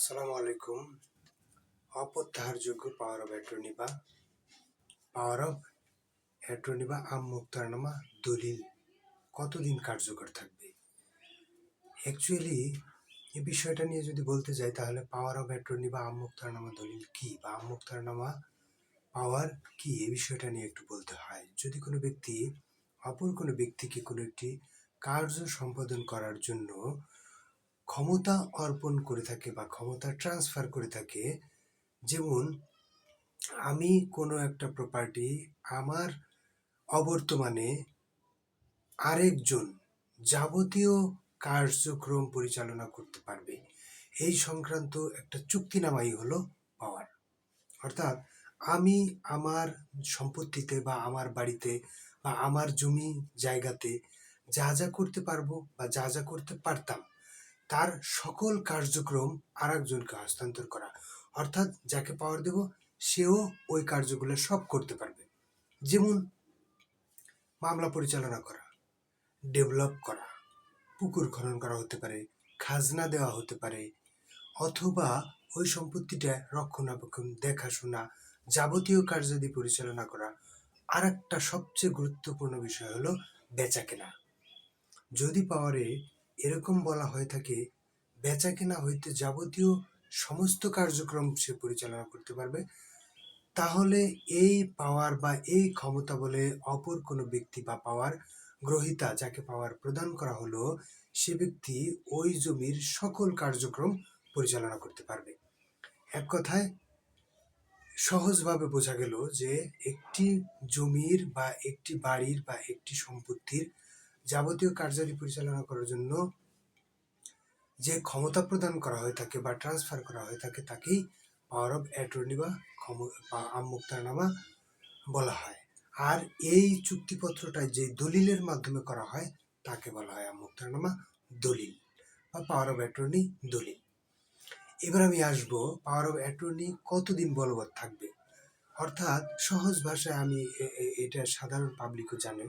আসসালামু আলাইকুম। অপ্রত্যাহারযোগ্য power of attorney বা পাওয়ার অফ অ্যাটর্নি বা আমোক্তারনামা দলিল কতদিন কার্যকর থাকবে? অ্যাকচুয়ালি এই বিষয়টা নিয়ে যদি বলতে যাই তাহলে পাওয়ার অফ অ্যাটর্নি বা আমোক্তারনামা দলিল কি বা আমোক্তারনামা পাওয়ার কি, এই বিষয়টা নিয়ে একটু বলতে হয়। যদি কোনো ব্যক্তি অপর কোনো ব্যক্তিকে কোনো একটি কার্য সম্পাদন করার জন্য ক্ষমতা অর্পণ করে থাকে বা ক্ষমতা ট্রান্সফার করে থাকে, যেমন আমি কোনো একটা প্রপার্টি আমার অবর্তমানে আরেকজন যাবতীয় কার্যক্রম পরিচালনা করতে পারবে, এই সংক্রান্ত একটা চুক্তিনামাই হলো পাওয়ার। অর্থাৎ আমি আমার সম্পত্তিতে বা আমার বাড়িতে বা আমার জমি জায়গাতে যা যা করতে পারবো বা যা যা করতে পারতাম তার সকল কার্যক্রম আরেকজনকে হস্তান্তর করা। অর্থাৎ যাকে পাওয়ার দেব সেও ওই কার্যগুলো সব করতে পারবে। যেমন মামলা পরিচালনা করা, ডেভেলপ করা, পুকুর খনন করা হতে পারে, খাজনা দেওয়া হতে পারে, অথবা ওই সম্পত্তিটা রক্ষণাবেক্ষণ, দেখাশোনা, যাবতীয় কার্যাদি পরিচালনা করা। আর একটা সবচেয়ে গুরুত্বপূর্ণ বিষয় হলো বেচা কেনা। যদি পাওয়ারে এরকম বলা হয়ে থাকে বেচা কেনা হইতে যাবতীয় সমস্ত কার্যক্রম সে পরিচালনা করতে পারবে, তাহলে এই পাওয়ার বা এই ক্ষমতা বলে অপর কোনো ব্যক্তি বা পাওয়ার গ্রহীতা, যাকে পাওয়ার প্রদান করা হলো, সে ব্যক্তি ওই জমির সকল কার্যক্রম পরিচালনা করতে পারবে। এক কথায় সহজভাবে বোঝা গেল যে একটি জমির বা একটি বাড়ির বা একটি সম্পত্তির যাবতীয় কার্যাদি পরিচালনা করার জন্য যে ক্ষমতা প্রদান করা হয়ে থাকে বা ট্রান্সফার করা হয়ে থাকে তাকেই পাওয়ার অফ অ্যাটর্নি বা আমোক্তারনামা বলা হয়। আর এই চুক্তিপত্রটা যে দলিলের মাধ্যমে করা হয় তাকে বলা হয় আমোক্তারনামা দলিল বা পাওয়ার অফ অ্যাটর্নি দলিল। এবার আমি আসবো পাওয়ার অফ অ্যাটর্নি কতদিন বলবৎ থাকবে। অর্থাৎ সহজ ভাষায় আমি এটা সাধারণ পাবলিকও জানে,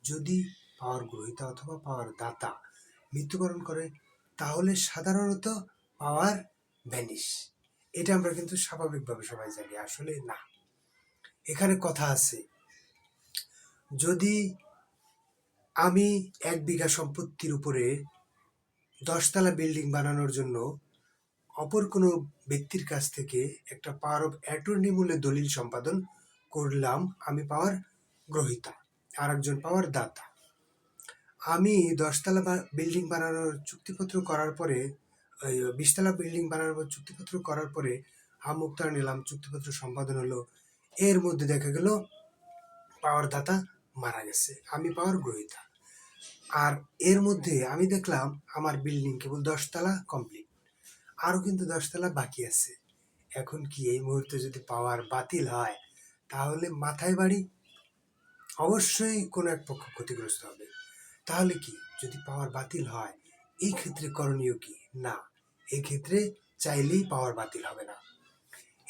যদি পাওয়ার গ্রহীতা অথবা পাওয়ার দাতা মৃত্যুবরণ করে তাহলে সাধারণত পাওয়ার ভ্যানিশ। এটা আমরা কিন্তু স্বাভাবিকভাবে সবাই জানি, আসলে না। এখানে কথা আছে, যদি আমি 1 বিঘা সম্পত্তির উপরে 10 তলা বিল্ডিং বানানোর জন্য অপর কোনো ব্যক্তির কাছ থেকে একটা পাওয়ার অফ অ্যাটর্নি মূলে দলিল সম্পাদন করলাম, আমি পাওয়ার গ্রহীতা, আর একজন পাওয়ার দাতা। আমি 10 তলা বিল্ডিং বানানোর চুক্তিপত্র করার পরে, 20 তলা বিল্ডিং বানানোর চুক্তিপত্র করার পরে আমোক্তার নিলাম, চুক্তিপত্র সম্পাদন হলো। এর মধ্যে দেখা গেল পাওয়ার দাতা মারা গেছে, আমি পাওয়ার গ্রহীতা। আর এর মধ্যে আমি দেখলাম আমার বিল্ডিং কেবল 10 তলা কমপ্লিট, আরও কিন্তু 10 তলা বাকি আছে। এখন কি এই মুহূর্তে যদি পাওয়ার বাতিল হয় তাহলে মাথায় বাড়ি, অবশ্যই কোনো এক পক্ষ ক্ষতিগ্রস্ত হবে। তাহলে কি, যদি পাওয়ার বাতিল হয় এই ক্ষেত্রে করণীয় কি? না, এই ক্ষেত্রে চাইলেই পাওয়ার বাতিল হবে না।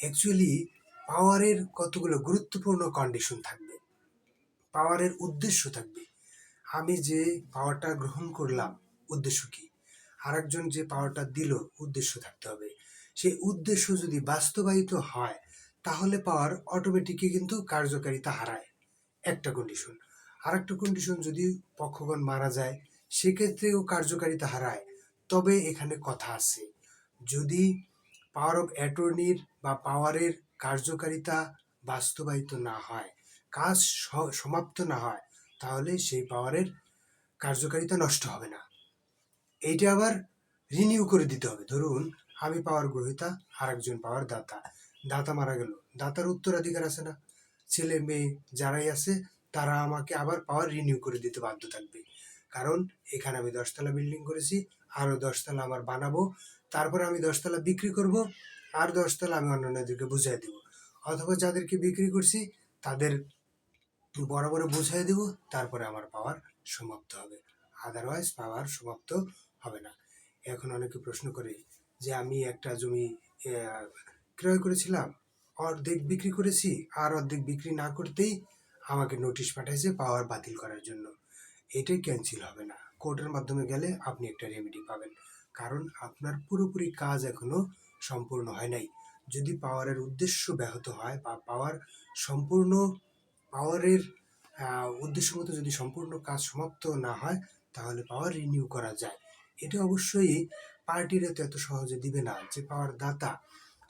অ্যাকচুয়ালি পাওয়ারের কতগুলো গুরুত্বপূর্ণ কন্ডিশন থাকবে, পাওয়ারের উদ্দেশ্য থাকবে। আমি যে পাওয়ারটা গ্রহণ করলাম উদ্দেশ্য কি, আরেকজন যে পাওয়ারটা দিল উদ্দেশ্য থাকতে হবে। সেই উদ্দেশ্য যদি বাস্তবায়িত হয় তাহলে পাওয়ার অটোমেটিকই কিন্তু কার্যকারিতা হারায়, একটা কন্ডিশন। আর একটা কন্ডিশন, যদি পক্ষগণ মারা যায় সেক্ষেত্রেও কার্যকারিতা হারায়। তবে এখানে কথা আছে, যদি পাওয়ার অফ অ্যাটর্নির বা পাওয়ারের কার্যকারিতা বাস্তবায়িত না হয়, কাজ সমাপ্ত না হয়, তাহলে সেই পাওয়ারের কার্যকারিতা নষ্ট হবে না, এইটা আবার রিনিউ করে দিতে হবে। ধরুন আমি পাওয়ার গ্রহীতা, আর একজন পাওয়ার দাতা, দাতা মারা গেল, দাতার উত্তরাধিকার আছে না, ছেলে মেয়ে যারাই আছে তারা আমাকে আবার পাওয়ার রিনিউ করে দিতে বাধ্য থাকবে। কারণ এখানে আমি 10 তলা বিল্ডিং করেছি, আরও 10 তলা আমার বানাবো, তারপরে আমি 10 তলা বিক্রি করব, আর 10 তলা আমি অন্যান্যদেরকে বুঝিয়ে দেব, অথবা যাদেরকে বিক্রি করছি তাদের বরাবর বুঝিয়ে দেব, তারপরে আমার পাওয়ার সমাপ্ত হবে, আদারওয়াইজ পাওয়ার সমাপ্ত হবে না। এখন অনেকে প্রশ্ন করে যে আমি একটা জমি ক্রয় করেছিলাম, অর্ধেক বিক্রি করেছি, আর অর্ধেক বিক্রি না করতেই আমাকে নোটিশ পাঠাইছে পাওয়ার বাতিল করার জন্য। এটাই ক্যান্সেল হবে না, কোর্টের মাধ্যমে গেলে আপনি একটা রেমেডি পাবেন, কারণ আপনার পুরোপুরি কাজ এখনো সম্পূর্ণ হয় নাই। যদি পাওয়ারের উদ্দেশ্য ব্যাহত হয় বা পাওয়ারের উদ্দেশ্য মতো যদি সম্পূর্ণ কাজ সমাপ্ত না হয়, তাহলে পাওয়ার রিনিউ করা যায়। এটা অবশ্যই পার্টিরা তো এত সহজে দিবে না। যে পাওয়ার দাতা,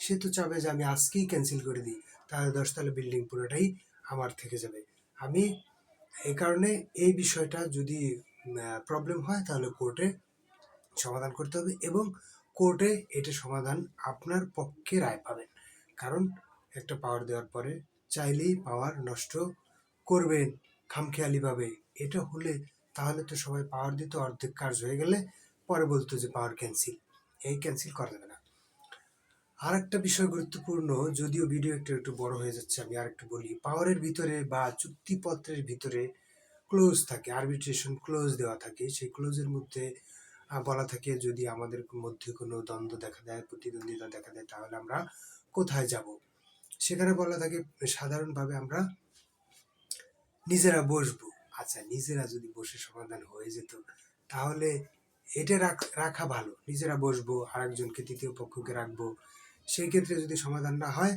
সে তো চাবে যে আমি আজকেই ক্যান্সেল করে দিই, তাহলে 10 তলা বিল্ডিং পুরোটাই আমার থেকে যাবে। আমি এই কারণে এই বিষয়টা যদি প্রবলেম হয়, তাহলে কোর্টে সমাধান করতে হবে এবং কোর্টে এটা সমাধান আপনার পক্ষে রায় পাবেন। কারণ একটা পাওয়ার দেওয়ার পরে চাইলেই পাওয়ার নষ্ট করবেন খামখেয়ালিভাবে, এটা হলে তাহলে তো সবাই পাওয়ার দিত, অর্ধেক কাজ হয়ে গেলে পরে বলতো যে পাওয়ার ক্যান্সেল। এই ক্যান্সেল করা যাবে না। আর একটা বিষয় গুরুত্বপূর্ণ, যদিও ভিডিও একটু বড় হয়ে যাচ্ছে, আমি আর একটু বলি। পাওয়ারের ভিতরে বা চুক্তিপত্রের ভিতরে ক্লোজ থাকে, আরবিট্রেশন ক্লোজ দেওয়া থাকে। সেই ক্লোজের মধ্যে বলা থাকে যদি আমাদের মধ্যে কোনো দ্বন্দ্ব দেখা দেয়, প্রতিদ্বন্দ্বিতা দেখা দেয়, তাহলে আমরা কোথায় যাব। সেখানে বলা থাকে সাধারণভাবে আমরা নিজেরা বসবো। আচ্ছা, নিজেরা যদি বসে সমাধান হয়ে যেত, তাহলে এটা রাখা ভালো। নিজেরা বসবো, আরেকজনকে, তৃতীয় পক্ষকে রাখবো। সেই ক্ষেত্রে যদি সমাধান না হয়,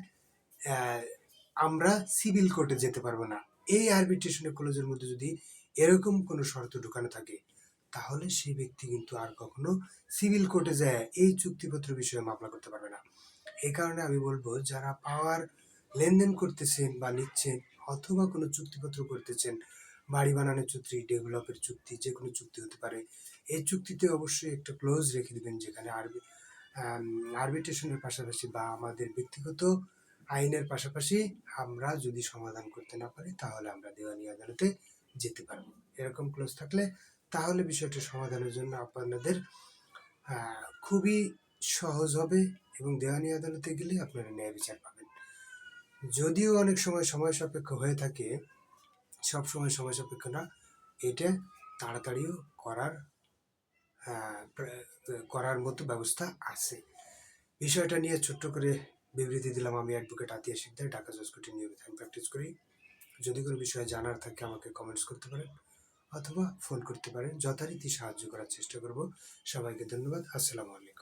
আমরা সিভিল কোর্টে যেতে পারবো না। এই আরবিট্রেশনের ক্লোজের মধ্যে যদি এরকম কোনো শর্ত ঢুকানো থাকে, তাহলে সেই ব্যক্তি কিন্তু আর কখনো সিভিল কোর্টে যায় এই চুক্তিপত্র বিষয়ে মামলা করতে পারবে না। এই কারণে আমি বলবো, যারা পাওয়ার লেনদেন করতেছেন বা নিচ্ছেন, অথবা কোনো চুক্তিপত্র করতেছেন, বাড়ি বানানোর চুক্তি, ডেভেলপের চুক্তি, যে কোনো চুক্তি হতে পারে, এই চুক্তিতে অবশ্যই একটা ক্লোজ রেখে দেবেন, যেখানে আরবিট্রেশনের পাশাপাশি বা আমাদের ব্যক্তিগত আইনের পাশাপাশি আমরা যদি সমাধান করতে না পারি, তাহলে আমরা দেওয়ানি আদালতে যেতে পারবো। এরকম ক্লোজ থাকলে তাহলে বিষয়টা সমাধানের জন্য আপনাদের খুবই সহজ হবে এবং দেওয়ানি আদালতে গেলে আপনারা ন্যায় বিচার পাবেন। যদিও অনেক সময় সাপেক্ষ হয়ে থাকে, সব সময় সময় সাপেক্ষ না। এটা তাড়াতাড়িও করার মতো ব্যবস্থা আছে। বিষয়টা নিয়ে ছোট্ট করে বিবৃতি দিলাম। আমি অ্যাডভোকেট আতিয়া শিকদার, ঢাকা জজ কোর্টে নিয়মিত আমি প্র্যাকটিস করি। যদি কোনো বিষয়ে জানার থাকে আমাকে কমেন্টস করতে পারেন অথবা ফোন করতে পারেন। যথারীতি সাহায্য করার চেষ্টা করব। সবাইকে ধন্যবাদ। আসসালামু আলাইকুম।